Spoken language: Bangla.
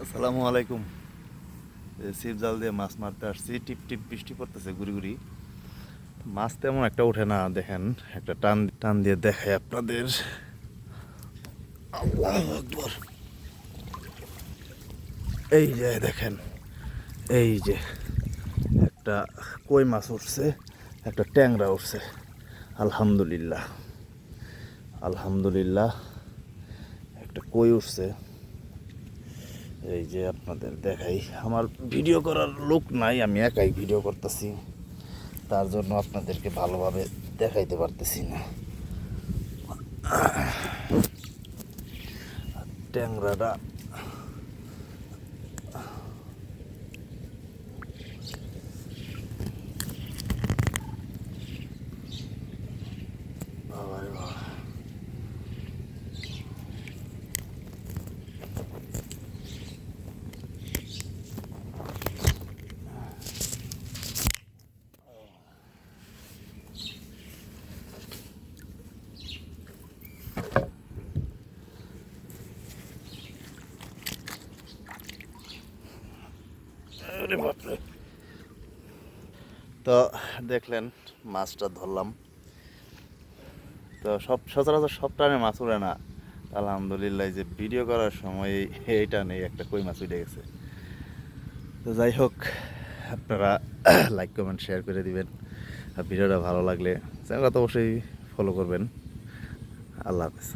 আসসালামু আলাইকুম। ছিপ জাল দিয়ে মাছ মারতে আসছি। টিপ টিপ বৃষ্টি পড়তেছে গুড়ি গুড়ি। মাছ তেমন একটা ওঠে না, দেখেন একটা টান টান দিয়ে দেখাই আপনাদের। আল্লাহু আকবার। এই যে দেখেন, এই যে একটা কই মাছ উঠছে, একটা ট্যাংরা উঠছে। আলহামদুলিল্লাহ, আলহামদুলিল্লাহ। একটা কই উঠছে। এই যে আপনাদের দেখাই, আমার ভিডিও করার লোক নাই, আমি একাই ভিডিও করতেছি, তার জন্য আপনাদেরকে ভালোভাবে দেখাইতে পারতেছি না। ট্যাংরাটা বাবারে বাবা। আরে বাপরে। তো দেখলেন, মাছটা ধরলাম। তো সচরাচর সব টাইমে মাছ উড়ে না। আলহামদুলিল্লাহ, যে ভিডিও করার সময় এইটা নেই, একটা কই মাছ উঠে গেছে। তো যাই হোক, আপনারা লাইক কমেন্ট শেয়ার করে দিবেন, আর ভিডিওটা ভালো লাগলে চ্যানেলটা তো অবশ্যই ফলো করবেন। আল্লাহ হাফেজ।